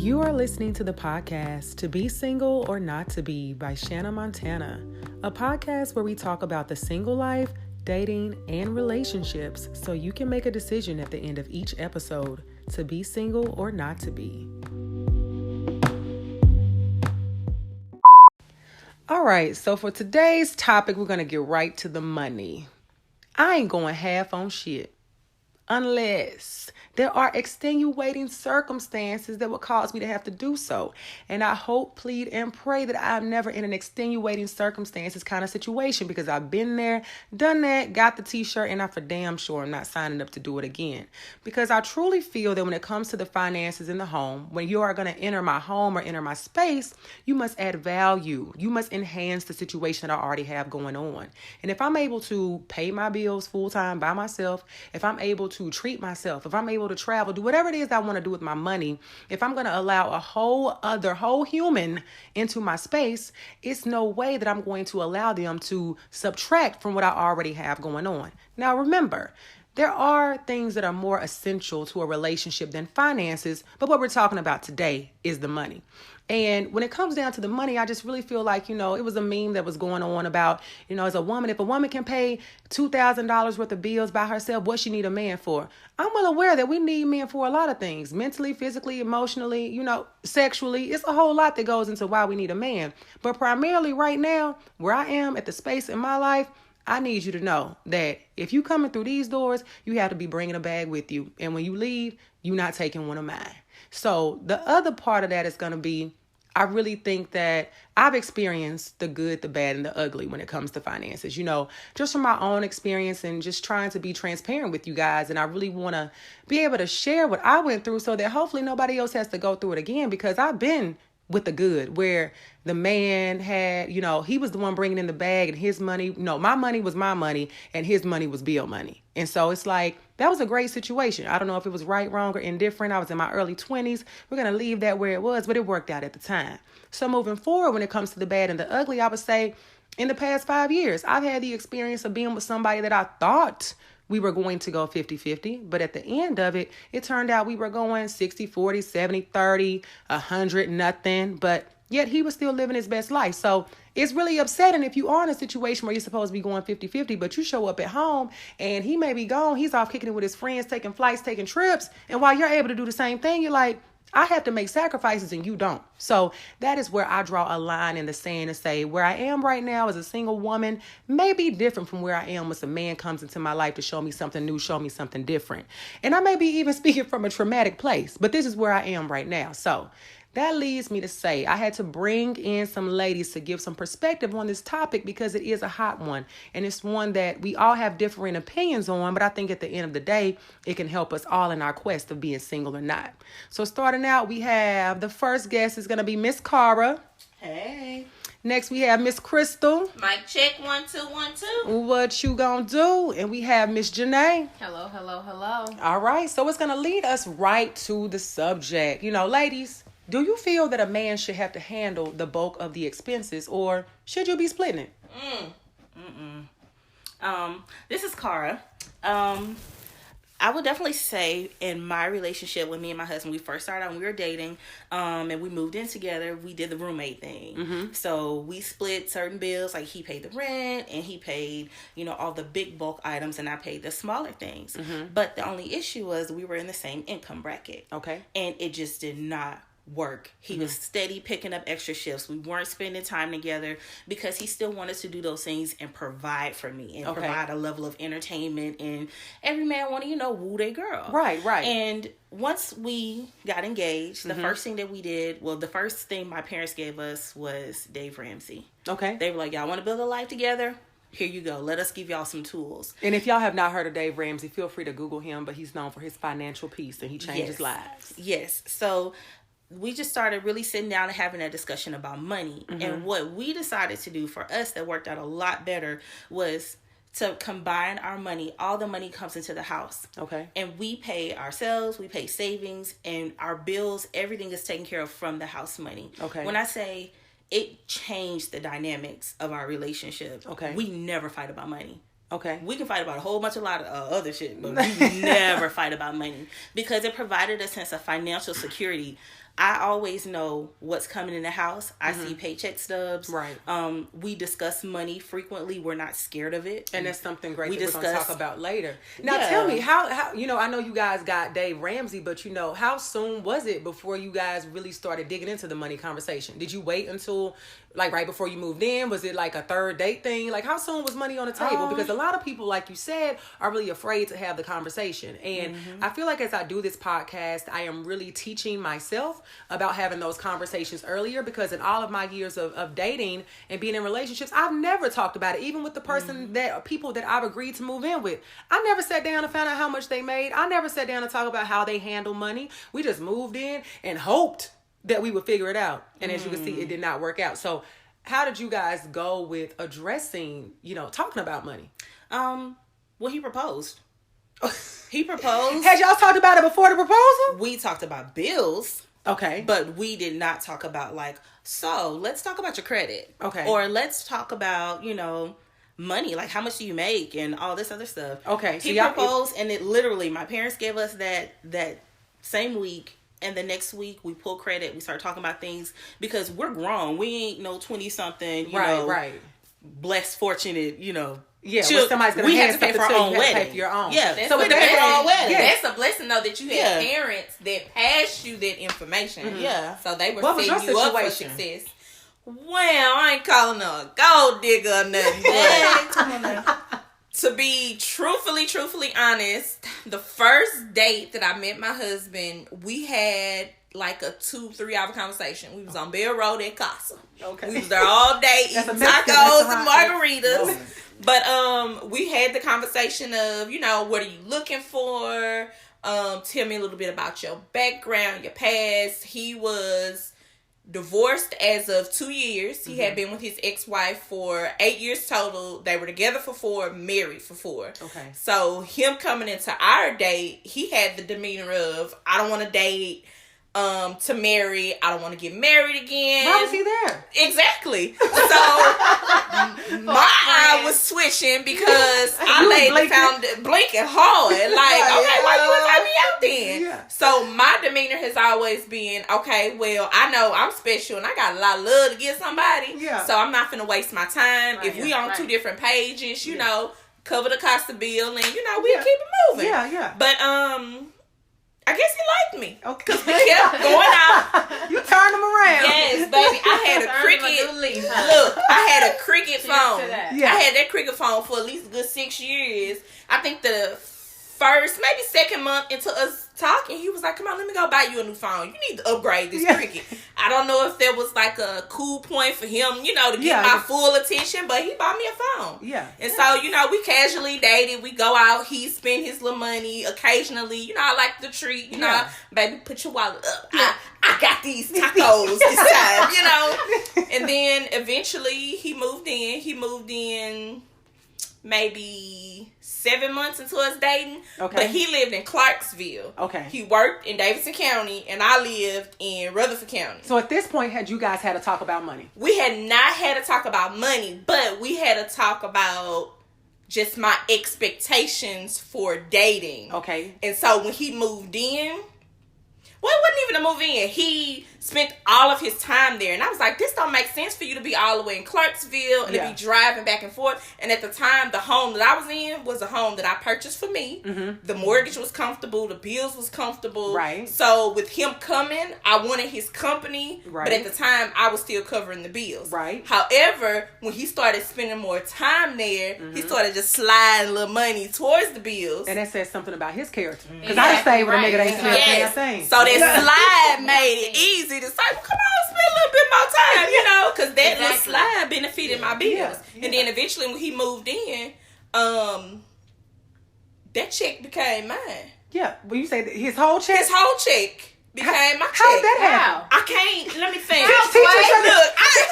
You are listening to the podcast To Be Single or Not to Be by Shanna Montana, a podcast where we talk about the single life, dating, and relationships so you can make a decision at the end of each episode to be single or not to be. All right, so for today's topic, we're going to get right to the money. I ain't going half on shit unless there are extenuating circumstances that would cause me to have to do so. And I hope, plead, and pray that I'm never in an extenuating circumstances kind of situation, because I've been there, done that, got the t-shirt, and I'm for damn sure I'm not signing up to do it again. Because I truly feel that when it comes to the finances in the home, when you are going to enter my home or enter my space, you must add value. You must enhance the situation that I already have going on. And if I'm able to pay my bills full time by myself, if I'm able to treat myself, if I'm able to travel, do whatever it is I want to do with my money, if I'm going to allow a whole human into my space, it's no way that I'm going to allow them to subtract from what I already have going on. Now, remember, there are things that are more essential to a relationship than finances, but what we're talking about today is the money. And when it comes down to the money, I just really feel like, it was a meme that was going on about, as a woman, if a woman can pay $2,000 worth of bills by herself, what she need a man for? I'm well aware that we need men for a lot of things, mentally, physically, emotionally, sexually. It's a whole lot that goes into why we need a man. But primarily right now, where I am at the space in my life, I need you to know that if you coming through these doors, you have to be bringing a bag with you. And when you leave, you're not taking one of mine. So the other part of that is going to be, I really think that I've experienced the good, the bad, and the ugly when it comes to finances, just from my own experience and just trying to be transparent with you guys. And I really want to be able to share what I went through so that hopefully nobody else has to go through it again, because I've been with the good where the man had, he was the one bringing in the bag and his money. No, my money was my money and his money was bill money. And so it's like, that was a great situation. I don't know if it was right, wrong, or indifferent. I was in my early 20s. We're going to leave that where it was, but it worked out at the time. So moving forward, when it comes to the bad and the ugly, I would say in the past 5 years, I've had the experience of being with somebody that I thought we were going to go 50-50, but at the end of it, it turned out we were going 60-40, 70-30, 100 nothing, but yet he was still living his best life. So it's really upsetting if you are in a situation where you're supposed to be going 50-50, but you show up at home and he may be gone. He's off kicking it with his friends, taking flights, taking trips. And while you're able to do the same thing, you're like, I have to make sacrifices and you don't. So that is where I draw a line in the sand and say where I am right now as a single woman may be different from where I am once a man comes into my life to show me something new, show me something different. And I may be even speaking from a traumatic place, but this is where I am right now. So that leads me to say I had to bring in some ladies to give some perspective on this topic, because it is a hot one. And it's one that we all have differing opinions on, but I think at the end of the day, it can help us all in our quest of being single or not. So starting out, we have the first guest is going to be Miss Cara. Hey. Next, we have Miss Crystal. Mic check, 1 2 1 2. What you gonna do? And we have Miss Janae. Hello. All right, so it's going to lead us right to the subject. Ladies, do you feel that a man should have to handle the bulk of the expenses, or should you be splitting it? This is Cara. I would definitely say in my relationship with me and my husband, we first started out when we were dating, and we moved in together. We did the roommate thing. Mm-hmm. So we split certain bills, like he paid the rent and he paid, all the big bulk items, and I paid the smaller things. Mm-hmm. But the only issue was we were in the same income bracket. Okay. And it just did not work. He was steady picking up extra shifts. We weren't spending time together because he still wanted to do those things and provide for me and provide a level of entertainment. And every man wanted, woo their girl. Right. And once we got engaged, the first thing that we did, the first thing my parents gave us was Dave Ramsey. Okay. They were like, y'all want to build a life together? Here you go. Let us give y'all some tools. And if y'all have not heard of Dave Ramsey, feel free to Google him, but he's known for his financial piece and he changes lives. Yes. So we just started really sitting down and having a discussion about money. Mm-hmm. And what we decided to do for us that worked out a lot better was to combine our money. All the money comes into the house. Okay. And we pay ourselves, we pay savings, and our bills, everything is taken care of from the house money. Okay. When I say it changed the dynamics of our relationship, we never fight about money. Okay. We can fight about a lot of other shit, but we never fight about money because it provided a sense of financial security. I always know what's coming in the house. I see paycheck stubs. Right. We discuss money frequently. We're not scared of it. And that's something great we're going to talk about later. Now, tell me, how I know you guys got Dave Ramsey, but how soon was it before you guys really started digging into the money conversation? Did you wait until right before you moved in? Was it like a third date thing? How soon was money on the table? Because a lot of people, like you said, are really afraid to have the conversation. And I feel like as I do this podcast, I am really teaching myself about having those conversations earlier, because in all of my years of dating and being in relationships, I've never talked about it. Even with the person people that I've agreed to move in with, I never sat down and found out how much they made. I never sat down and talk about how they handle money. We just moved in and hoped that we would figure it out. And as you can see, it did not work out. So how did you guys go with addressing, talking about money? Well, he proposed. He proposed. Had y'all talked about it before the proposal? We talked about bills. Okay. But we did not talk about so let's talk about your credit. Okay. Or let's talk about, money, how much do you make and all this other stuff. Okay. He proposed, and it literally, my parents gave us that same week. And the next week we pull credit. We start talking about things because we're grown. We ain't no 20-something, right. Blessed, fortunate, Yeah, somebody's gonna have to pay for our own wedding. Pay for your own. Yeah, that's so what pay for our own wedding. That's a blessing though that you had parents that passed you that information. Yeah, so they were setting you up for success. Well, I ain't calling her a gold digger or nothing. Come on now. To be truthfully honest, the first date that I met my husband, we had a 2-3 hour conversation. We was on Bell Road at Casa. Okay. We was there all day eating tacos and margaritas. But we had the conversation of, what are you looking for? Tell me a little bit about your background, your past. He was divorced as of 2 years. He had been with his ex-wife for 8 years total. They were together for 4, married for 4. Okay. So him coming into our date, he had the demeanor of, I don't want to date to marry. I don't want to get married again. Why was he there? Exactly. So my eye was switching because I found it blinking hard. Okay, why you invite me out then? Yeah. So my demeanor has always been, okay, well, I know I'm special and I got a lot of love to give somebody. Yeah. So I'm not finna waste my time. Right, if we on 2 different pages, you know, cover the cost of bill and we'll keep it moving. Yeah. But I guess he liked me. Okay. Because we kept going out. You turned him around. Yes, baby. I had a cricket. Look, I had a cricket phone. Yeah. I had that cricket phone for at least a good 6 years. I think the first, maybe second month into us talking, he was like, come on, let me go buy you a new phone. You need to upgrade this cricket. I don't know if there was a cool point for him, to get my full attention, but he bought me a phone. Yeah. And so, we casually dated. We go out. He spent his little money occasionally. I like the treat. Baby, put your wallet up. I got these tacos this time, And then eventually he moved in. He moved in maybe 7 months into us dating. Okay. But he lived in Clarksville. Okay. He worked in Davidson County and I lived in Rutherford County. So at this point, had you guys had to talk about money? We had not had to talk about money, but we had to talk about just my expectations for dating. Okay. And so when he moved in, well, it wasn't even a move in. He spent all of his time there. And I was like, this don't make sense for you to be all the way in Clarksville and to be driving back and forth. And at the time, the home that I was in was a home that I purchased for me. Mm-hmm. The mortgage was comfortable. The bills was comfortable. Right. So with him coming, I wanted his company. Right. But at the time, I was still covering the bills. Right. However, when he started spending more time there, he started just sliding a little money towards the bills. And that says something about his character. Because I just say with a nigga that ain't spent a damn thing. So that slide made it easy to say, well, come on, spend a little bit more time, because that little slide benefited my bills. Yeah. And then eventually when he moved in, that check became mine. Yeah. Well, you say his whole check? His whole check became my check. How did that happen? I can't, let me think. Teach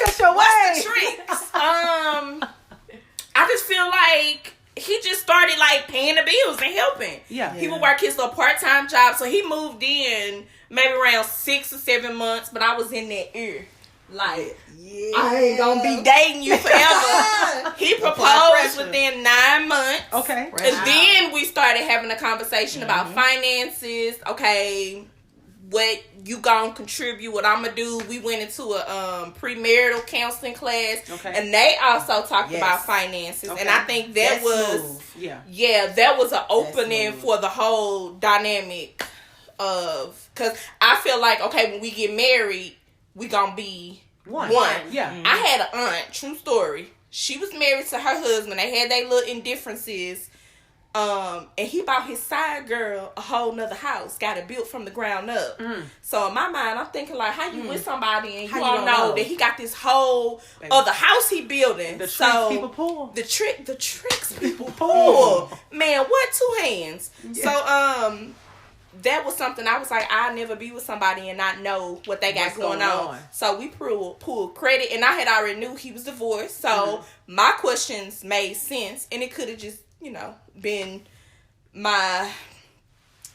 us your way. What's the tricks? I just feel like he just started paying the bills and helping. Yeah. He would work his little part-time job. So he moved in maybe around 6 or 7 months, but I was in that ear. I ain't gonna be dating you forever. He proposed within 9 months. Okay. And then we started having a conversation about finances. Okay, what you gonna contribute, what I'm gonna do. We went into a premarital counseling class, and they also talked about finances, and I think that was that was an opening for the whole dynamic of, because I feel like, okay, when we get married, we gonna be one. Yeah. I had an aunt, true story. She was married to her husband. They had their little indifferences. And he bought his side girl a whole nother house, got it built from the ground up. So in my mind, I'm thinking like, how you with somebody and you all know that he got this whole other house he building? The tricks people pull. The tricks people pull. Man, what, 2 hands? Yeah. So that was something I was like, I'll never be with somebody and not know what they got going on. So we pulled credit, and I had already knew he was divorced. So my questions made sense, and it could have just, been my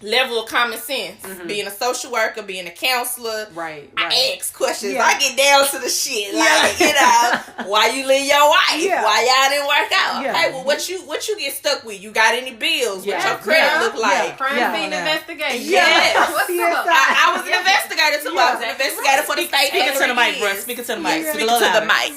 level of common sense. Being a social worker, being a counselor. Right. I ask questions. I get down to the shit. Like, why you leave your wife? Why y'all didn't work out? Hey, well, what you get stuck with? You got any bills? What your credit look like? Crime scene investigation. Yes. I was an investigator too. I was an investigator for the state. Speaking to the mic, bro. Speaking to the mic. Speaking to the mic.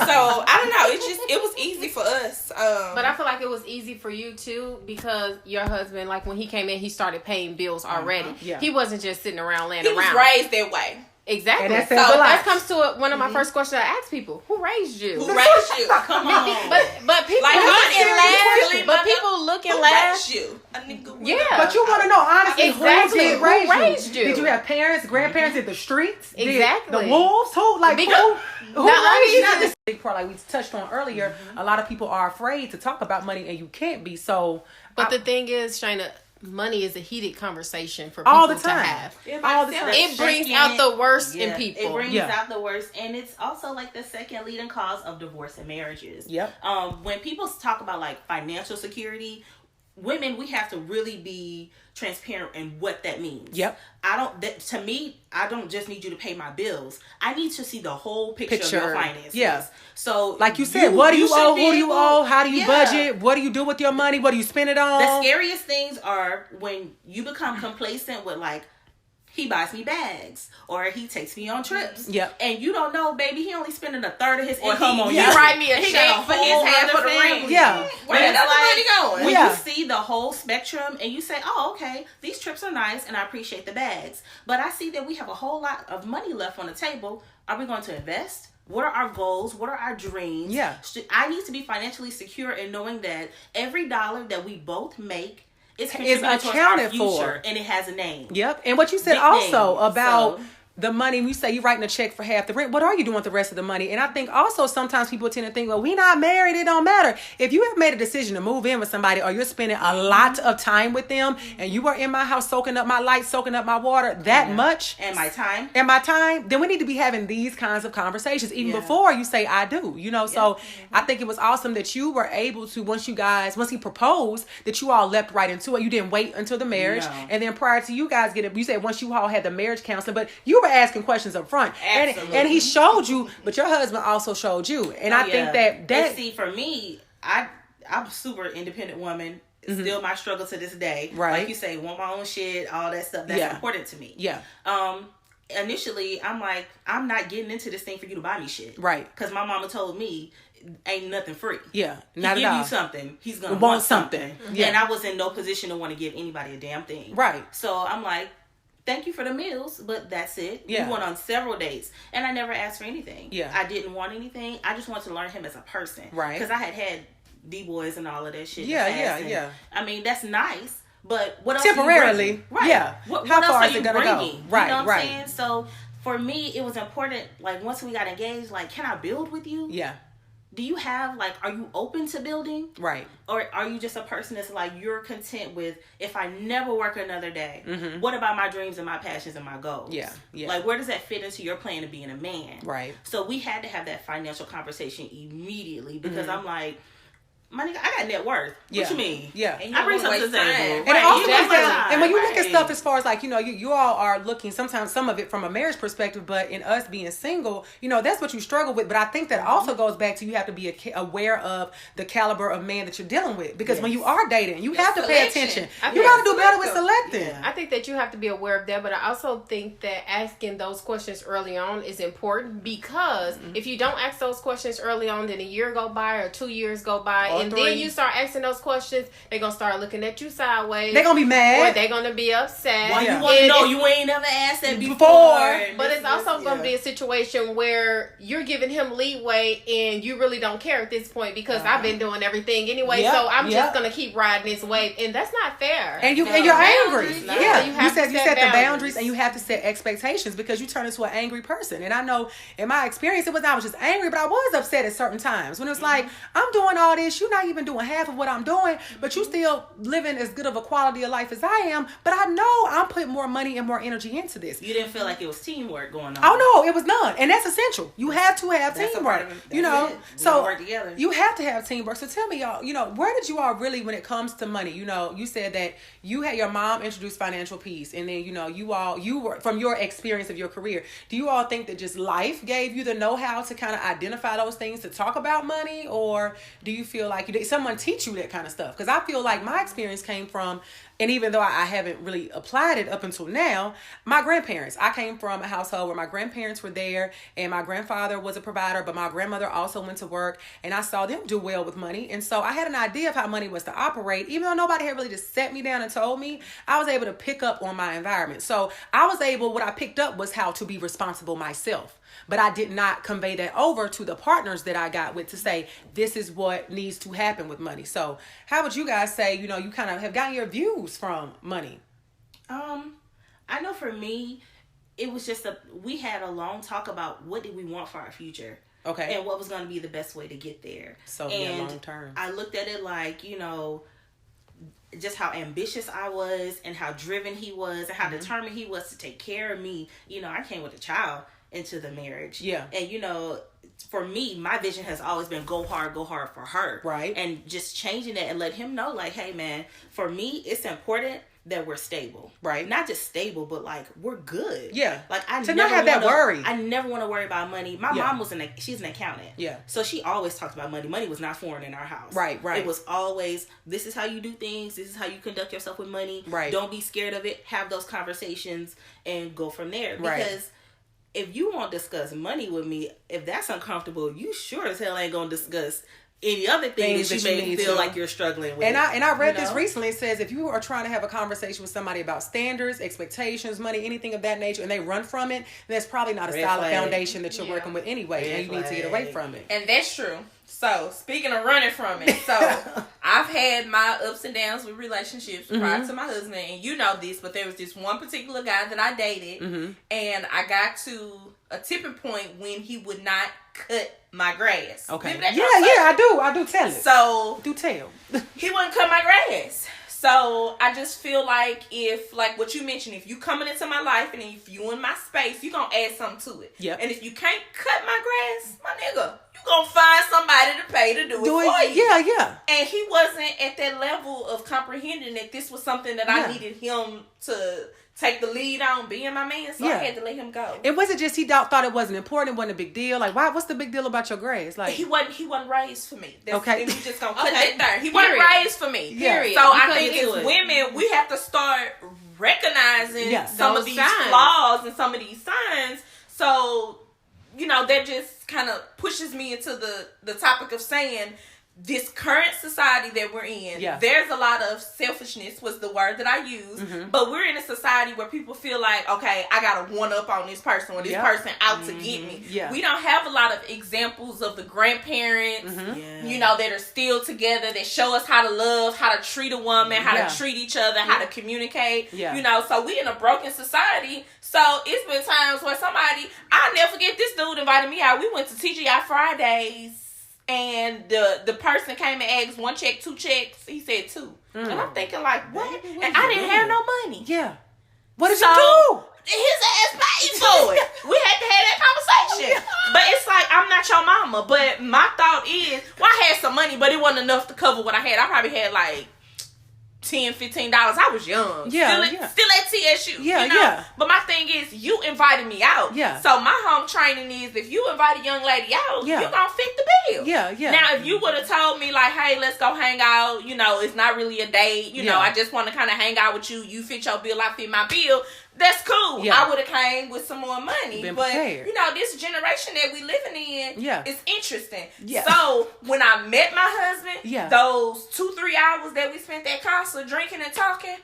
So I don't know. It was easy for us. But I feel like it was easy for you too, because your husband, like, when he came in, he started paying bills already. He wasn't just sitting around laying around. He was raised that way. Exactly. So that comes to one of my first questions I ask people: who raised you? Who raised you? Come on. But people like, look and laugh. But people look and laugh. Who raised you? A nigga. Yeah. But you want to know honestly, exactly who raised you? Did you have parents, grandparents in the streets? Exactly. The wolves? Who raised you? This big part, like we touched on earlier. A lot of people are afraid to talk about money, and you can't be. So, but the thing is, Shayna, money is a heated conversation for people all the time. To have. All the time. It brings out the worst in people. It brings out the worst, and it's also like the second leading cause of divorce and marriages. Yep. When people talk about like financial security, women, we have to really be transparent in what that means. Yep. To me, I don't just need you to pay my bills. I need to see the whole picture of your finances. Yeah. So, like you said, what do you owe? Who do you owe? How do you budget? What do you do with your money? What do you spend it on? The scariest things are when you become complacent with like, he buys me bags, or he takes me on trips. Yep. And you don't know, baby, he only spending a third of his income on you. He write me a check for his half of the ring. Yeah. Where the money going? When you see the whole spectrum and you say, oh, okay, these trips are nice and I appreciate the bags, but I see that we have a whole lot of money left on the table. Are we going to invest? What are our goals? What are our dreams? Yeah. I need to be financially secure in knowing that every dollar that we both make is accounted for, and it has a name. Yep. And what you said also about the money, you say you're writing a check for half the rent. What are you doing with the rest of the money? And I think also sometimes people tend to think, well, we not married, it don't matter. If you have made a decision to move in with somebody, or you're spending a lot of time with them, and you are in my house soaking up my light, soaking up my water that much, and my time, then we need to be having these kinds of conversations even before you say I do. So I think it was awesome that you were able to, once he proposed, that you all leapt right into it. You didn't wait until the marriage, and then prior to you guys you said once you all had the marriage counseling, but you were asking questions up front. And he showed you, but your husband also showed you. And I think that see, for me, I'm a super independent woman. It's still my struggle to this day. Right. Like you say, want my own shit, all that stuff. That's important to me. Yeah. Initially, I'm like, I'm not getting into this thing for you to buy me shit. Right. Because my mama told me, ain't nothing free. Yeah. Not at all. He give you something, he's gonna want something. Yeah. And I was in no position to want to give anybody a damn thing. Right. So I'm like, thank you for the meals, but that's it. Yeah. We went on several dates, and I never asked for anything. Yeah. I didn't want anything. I just wanted to learn him as a person. Right. Because I had D-boys and all of that shit. Yeah. I mean, that's nice, but what else? Temporarily. Right. Yeah. What How else far are is you it gonna bringing? go? Right. You know what I'm saying? So for me, it was important. Like once we got engaged, like, can I build with you? Yeah. Do you have, like, are you open to building? Right. Or are you just a person that's like, you're content with, if I never work another day, what about my dreams and my passions and my goals? Yeah. Like, where does that fit into your plan of being a man? Right. So we had to have that financial conversation immediately, because I'm like, my nigga, I got net worth. Yeah. What you mean? Yeah. And I bring something to the table. And it also comes down, time. and when you look at stuff as far as like, you all are looking sometimes some of it from a marriage perspective, but in us being single, that's what you struggle with. But I think that also goes back to you have to be aware of the caliber of man that you're dealing with. Because when you are dating, you have to pay attention. You got to do better with selecting. Yeah. I think that you have to be aware of that, but I also think that asking those questions early on is important because if you don't ask those questions early on, then a year go by or 2 years go by, or and 3. Then you start asking those questions, they're going to start looking at you sideways. They're going to be mad. Or they're going to be upset. Why you want to know? You ain't never asked that before. But it's also going to be a situation where you're giving him leeway and you really don't care at this point because I've been doing everything anyway, so I'm just going to keep riding this wave, and that's not fair. And you're angry. You said the boundaries, and you have to set expectations because you turn into an angry person. And I know in my experience, it was I was just angry, but I was upset at certain times when it was like, I'm doing all this, you're not even doing half of what I'm doing, but you still living as good of a quality of life as I am, but I know I'm putting more money and more energy into this. You didn't feel like it was teamwork going on. Oh no, it was none. And that's essential. You have to have teamwork. So work together. You have to have teamwork. So tell me, y'all, where did you all really, when it comes to money, you said that you had your mom introduce financial peace, and then you were, from your experience of your career, do you all think that just life gave you the know-how to kind of identify those things to talk about money, or do you feel like did someone teach you that kind of stuff? Because I feel like my experience came from, and even though I haven't really applied it up until now, my grandparents. I came from a household where my grandparents were there, and my grandfather was a provider, but my grandmother also went to work, and I saw them do well with money. And so I had an idea of how money was to operate. Even though nobody had really just set me down and told me, I was able to pick up on my environment. So what I picked up was how to be responsible myself. But I did not convey that over to the partners that I got with to say, this is what needs to happen with money. So how would you guys say, you kind of have gotten your views from money? I know for me, it was just we had a long talk about what did we want for our future. Okay. And what was going to be the best way to get there. So long term. I looked at it like, just how ambitious I was and how driven he was and how determined he was to take care of me. I came with a child into the marriage. Yeah. And for me, my vision has always been go hard for her. Right. And just changing that and let him know, like, hey man, for me, it's important that we're stable. Right. Not just stable, but like we're good. Yeah. Like not have that worry. I never want to worry about money. My mom she's an accountant. Yeah. So she always talked about money. Money was not foreign in our house. Right. It was always, this is how you do things. This is how you conduct yourself with money. Right. Don't be scared of it. Have those conversations and go from there. Right. Because if you won't discuss money with me, if that's uncomfortable, you sure as hell ain't gonna discuss any other things that you may feel like you're struggling with. And I read this recently. It says if you are trying to have a conversation with somebody about standards, expectations, money, anything of that nature, and they run from it, that's probably not a solid foundation that you're working with anyway, and you need to get away from it. And that's true. So, speaking of running from it, I've had my ups and downs with relationships prior to my husband, and you know this, but there was this one particular guy that I dated, and I got to a tipping point when he would not cut my grass. Okay. I do tell it. So, do tell. He wouldn't cut my grass. So, I just feel like if, like what you mentioned, if you coming into my life and if you in my space, you gonna add something to it. Yep. And if you can't cut my grass, my nigga, you gonna find somebody to pay to do it for you. Yeah. And he wasn't at that level of comprehending that this was something that I needed him to take the lead on being my man, so I had to let him go. It wasn't just he thought it wasn't important, it wasn't a big deal. Like, why? What's the big deal about your grass? Like, he wasn't raised for me. Okay, we just gonna put that there. He wasn't raised for me. Period. So I think as women, we have to start recognizing some of these flaws and some of these signs. So that just kind of pushes me into the topic of saying, this current society that we're in, there's a lot of selfishness was the word that I use, but we're in a society where people feel like, okay, I got to one up on this person or this person out to get me. We don't have a lot of examples of the grandparents, that are still together, that show us how to love, how to treat a woman, how to treat each other, how to communicate, so we in a broken society. So it's been times where I'll never forget, this dude invited me out. We went to TGI Fridays. And the person came and asked 1 check, 2 checks. He said 2. And I'm thinking like, what? And I didn't have no money. Yeah. What did you do? his ass paid for it. We had to have that conversation. But it's like, I'm not your mama. But my thought is, well, I had some money, but it wasn't enough to cover what I had. I probably had like $10, $15. I was young. Still at TSU. Yeah, you know? But my thing is, you invited me out. Yeah. So my home training is, if you invite a young lady out, you gonna fit the bill. Yeah. Now, if you would have told me like, hey, let's go hang out, you know, it's not really a date, you know, I just want to kind of hang out with you. You fit your bill, I fit my bill. That's cool. I would have came with some more money. But, you know, this generation that we living in is interesting. So, when I met my husband, those 2-3 hours that we spent at Casa drinking and talking,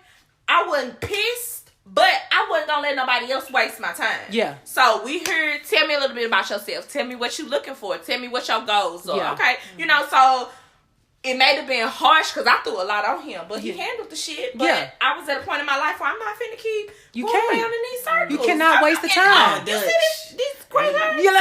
I wasn't pissed, but I wasn't going to let nobody else waste my time. Yeah. So, we heard, tell me a little bit about yourself. Tell me what you're looking for. Tell me what your goals are. Okay. You know, so it may have been harsh because I threw a lot on him, but he handled the shit. But I was at a point in my life where I'm not finna keep going around in these circles. You cannot waste the time. You see this great girl, baby.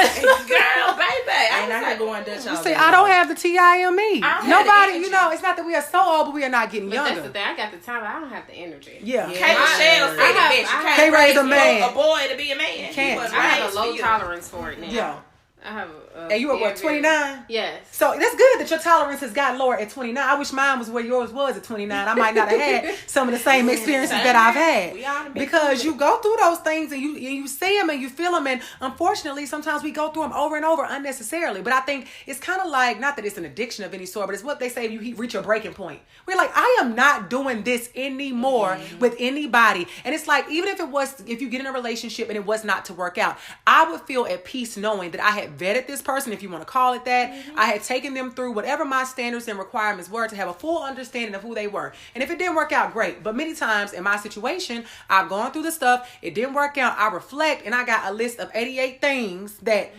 I'm not going Dutch. You say, I don't have the TIME. Nobody, you know, it's not that we are so old, but we are not getting younger. That's the thing. I got the time, but I don't have the energy. Yeah. K-Michelle said it, bitch. You can't raise a man. A boy to be a man. Can't. I have a low tolerance for it now. Yeah. I have and you were what, 29? Yes. So that's good that your tolerance has gotten lower at 29. I wish mine was where yours was at 29. I might not have had some of the same experiences that I've had. Because you go through those things and you see them and you feel them, and unfortunately sometimes we go through them over and over unnecessarily. But I think it's kind of like, not that it's an addiction of any sort, but it's what they say, you reach your breaking point. We're like, I am not doing this anymore with anybody. And it's like, even if you get in a relationship and it was not to work out, I would feel at peace knowing that I had vetted this person, if you want to call it that. I had taken them through whatever my standards and requirements were to have a full understanding of who they were. And if it didn't work out, great. But many times in my situation, I've gone through the stuff, it didn't work out, I reflect, and I got a list of 88 things that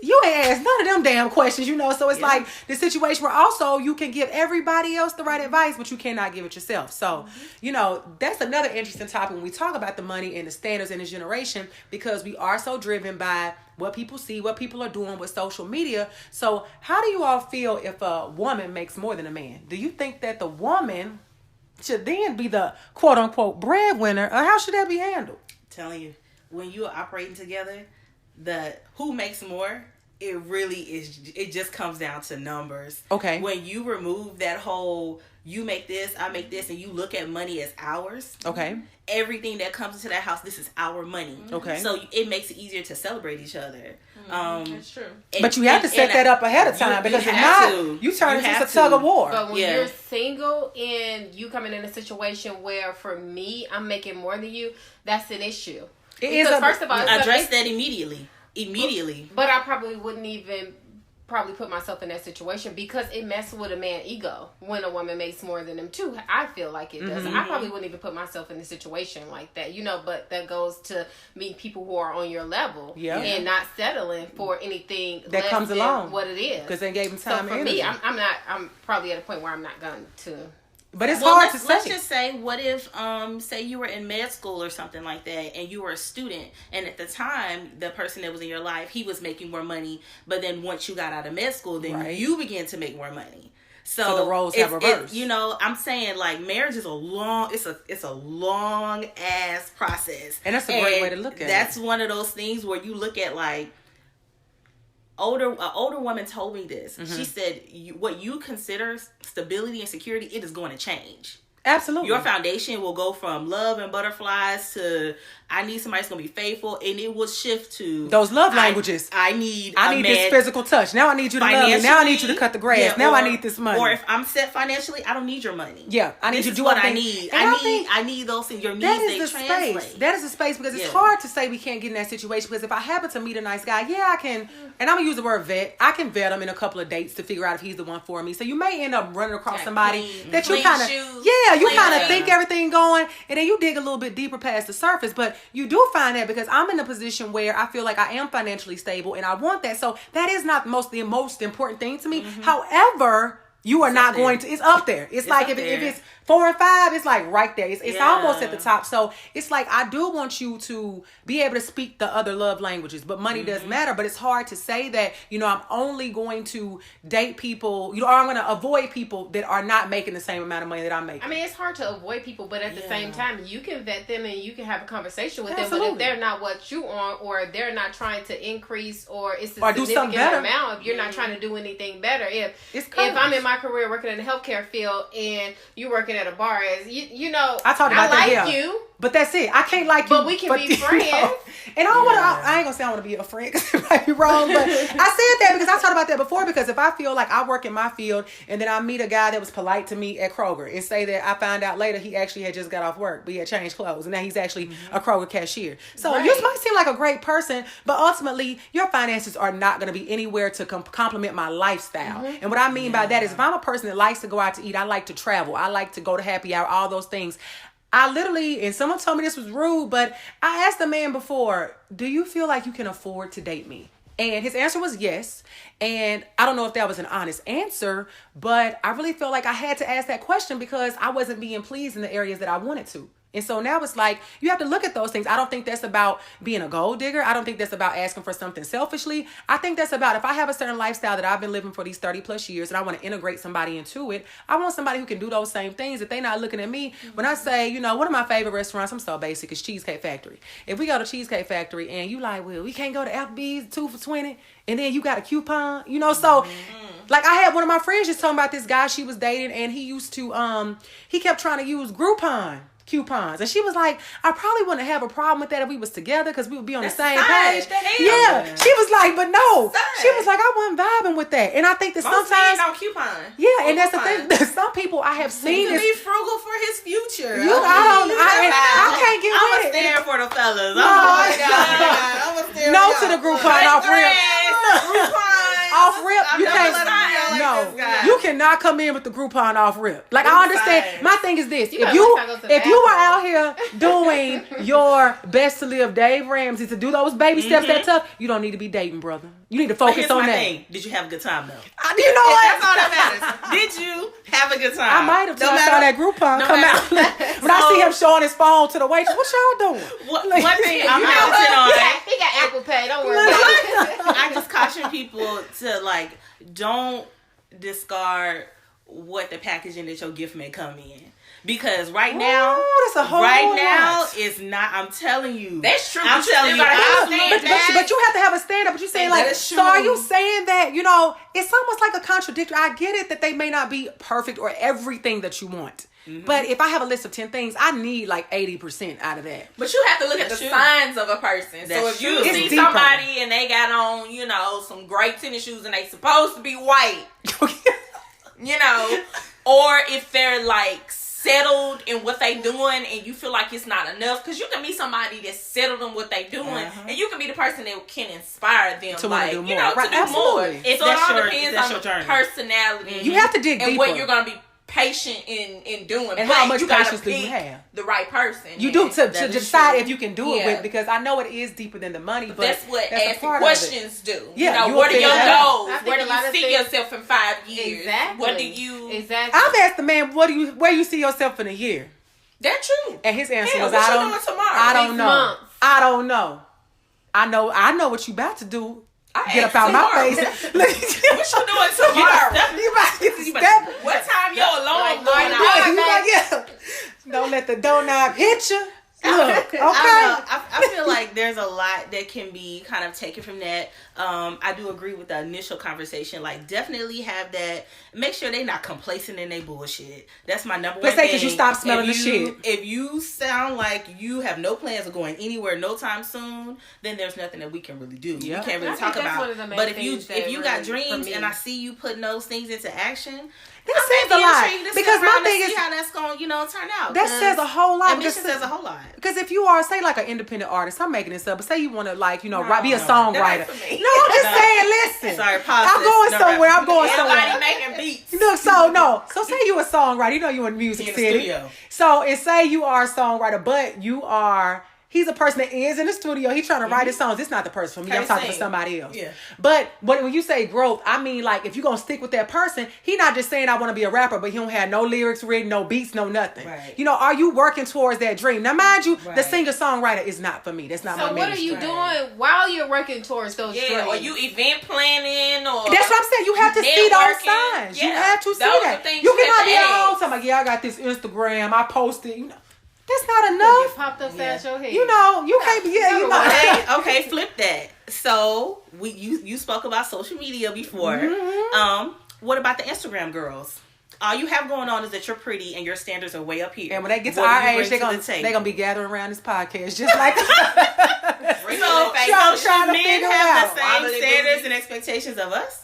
you ain't asked none of them damn questions, you know. So it's like the situation where also you can give everybody else the right advice, but you cannot give it yourself. So, you know, that's another interesting topic when we talk about the money and the standards in this generation, because we are so driven by what people see, what people are doing with social media. So how do you all feel if a woman makes more than a man? Do you think that the woman should then be the quote unquote breadwinner, or how should that be handled? I'm telling you, when you are operating together, the who makes more, it really is, it just comes down to numbers. Okay. When you remove that whole, you make this, I make this, and you look at money as ours. Okay. Everything that comes into that house, this is our money. Okay. So it makes it easier to celebrate each other. That's true. But you have to set that up ahead of time, because if not, you turn into a tug of war. But when you're single and you coming in a situation where, for me, I'm making more than you, that's an issue. First of all, address that immediately. But I probably wouldn't even put myself in that situation, because it messes with a man's ego when a woman makes more than him too. I feel like it does. I probably wouldn't even put myself in a situation like that, you know. But that goes to meet people who are on your level and not settling for anything that less comes than along what it is, because they gave him time. So for me, I'm probably at a point where I'm not going to. But it's hard to say. Let's just say, what if, say you were in med school or something like that, and you were a student, and at the time, the person that was in your life, he was making more money, but then once you got out of med school, then you began to make more money. So the roles have reversed. You know, I'm saying, like, marriage is a long ass process, and that's a great way to look at it. That's one of those things where you look at, like, an older woman told me this. She said, what you consider stability and security, it is going to change. Absolutely. Your foundation will go from love and butterflies to, I need somebody that's going to be faithful, and it will shift to those love languages. I need this physical touch. Now I need you to love me. Now I need you to cut the grass. Now I need this money. Or if I'm set financially, I don't need your money. Yeah, I need you to do what I need. I need those things. Your needs, they translate. Space. That is the space, because it's hard to say we can't get in that situation, because if I happen to meet a nice guy, I can, and I'm going to use the word vet, I can vet him in a couple of dates to figure out if he's the one for me. So you may end up running across somebody that you kind of, you kind of think everything going, and then you dig a little bit deeper past the surface. But you do find that, because I'm in a position where I feel like I am financially stable and I want that. So that is not the most important thing to me. However, you are not going to, it's up there. It's like if it's 4 and 5, it's like right there. It's almost at the top. So it's like, I do want you to be able to speak the other love languages, but money does matter. But it's hard to say that, I'm only going to date people, or I'm going to avoid people that are not making the same amount of money that I'm making. I mean, it's hard to avoid people, but at the same time, you can vet them and you can have a conversation with Absolutely. them. But if they're not what you want, or they're not trying to increase, or it's a or do something better amount, if you're not trying to do anything better. If I'm in my career working in the healthcare field and you're working at a bar, as I talked about like you. But that's it. I can't like you. But we can be friends. And I don't want to, I ain't going to say I want to be a friend because it might be wrong. But I said that because I talked about that before. Because if I feel like I work in my field and then I meet a guy that was polite to me at Kroger and say that I found out later he actually had just got off work, but he had changed clothes. And now he's actually a Kroger cashier. So you might seem like a great person, but ultimately your finances are not going to be anywhere to complement my lifestyle. And what I mean by that is if I'm a person that likes to go out to eat, I like to travel, I like to go to happy hour, all those things. I literally, and someone told me this was rude, but I asked the man before, do you feel like you can afford to date me? And his answer was yes. And I don't know if that was an honest answer, but I really felt like I had to ask that question because I wasn't being pleased in the areas that I wanted to. And so now it's like, you have to look at those things. I don't think that's about being a gold digger. I don't think that's about asking for something selfishly. I think that's about, if I have a certain lifestyle that I've been living for these 30 plus years and I want to integrate somebody into it, I want somebody who can do those same things. If they're not looking at me, when I say, one of my favorite restaurants, I'm so basic, is Cheesecake Factory. If we go to Cheesecake Factory and you like, well, we can't go to Applebee's 2 for $20, and then you got a coupon, so like I had one of my friends just talking about this guy she was dating, and he used to, he kept trying to use Groupon coupons, and she was like, I probably wouldn't have a problem with that if we was together because we would be on the same page. Yeah, she was like, but no, she was like, I wasn't vibing with that. And I think that sometimes on coupon. Yeah, and that's the thing. Some people I have seen to be frugal for his future. I can't get I'm with it. I'm stand for the fellas. No, I'm a stand no to the Groupon off rip. Off rip, you can't. No, you cannot come in with the Groupon off rip. Like I understand. My thing is this: if you are out here doing your best to live Dave Ramsey, to do those baby steps that tough, you don't need to be dating, brother. You need to focus on that. Thing. Did you have a good time though? You know what? That's all that matters. Did you have a good time? I might have till I saw that Groupon come out. When I see him showing his phone to the waitress, what y'all doing? One thing I'm counting on. He got Apple Pay. Don't worry about it. I just caution people to don't discard what the packaging that your gift may come in. Because right now, it's not. I'm telling you, that's true. I'm telling you, but you have to have a stand up. But you saying like, so are you saying that it's almost like a contradiction? I get it that they may not be perfect or everything that you want. But if I have a list of 10 things, I need like 80% out of that. But you have to look at the signs of a person. So if you see somebody and they got on, some great tennis shoes and they supposed to be white, or if they're like settled in what they doing and you feel like it's not enough, because you can meet somebody that's settled in what they doing, and you can be the person that can inspire them to do more. To do more. So it all depends on the personality. You have to dig deeper. And what you're going to be patient in doing, and how much patience do you have? The right person. You do to decide if you can do it with, because I know it is deeper than the money, but that's what asking questions do. Yeah, what are your goals? Where do you see yourself in 5 years? Exactly. What do you? Exactly. I've asked the man, where you see yourself in a year? That's true. And his answer was, I don't know. I don't know. I know what you about to do. Get up out my face. What you doing tomorrow? You about to get the step. What time your alarm going off? Don't let the doorknob hit you. Look, okay. I feel like there's a lot that can be kind of taken from that. I do agree with the initial conversation. Like, definitely have that. Make sure they're not complacent in their bullshit. That's my number one thing. Because you stop smelling the shit. If you sound like you have no plans of going anywhere no time soon, then there's nothing that we can really do. Yep. We can't really talk about. But if you got dreams and I see you putting those things into action, that says a lot. Because my thing is how that's going to turn out. That says a whole lot. Admission says a whole lot. Because if you are, say, like an independent artist, I'm making this up, but say you want to, be a songwriter. No, I'm just saying, listen. Sorry, I'm going somewhere. Everybody making beats. Look, so say you a songwriter. You in Music City. Studio. So, and say you are a songwriter, but you are He's a person that is in the studio. He's trying to write his songs. It's not the person for me. I'm talking to somebody else. Yeah. But when you say growth, I mean, like, if you're going to stick with that person, he not just saying, I want to be a rapper, but he don't have no lyrics written, no beats, no nothing. Right. You know, are you working towards that dream? Now, mind you, the singer-songwriter is not for me. That's not my ministry. So what are you doing while you're working towards those dreams? Or you event planning or... That's what I'm saying. You have to see those signs. Yeah. You have to see that. You cannot be at home talking about, I got this Instagram, I posted, you know. That's not enough. You popped up at your head. You know, you can't be. Yeah, you know. Okay, flip that. So you spoke about social media before. What about the Instagram girls? All you have going on is that you're pretty and your standards are way up here. And when they get to our age, they're gonna be gathering around this podcast just like. So should men have the same standards and expectations of us?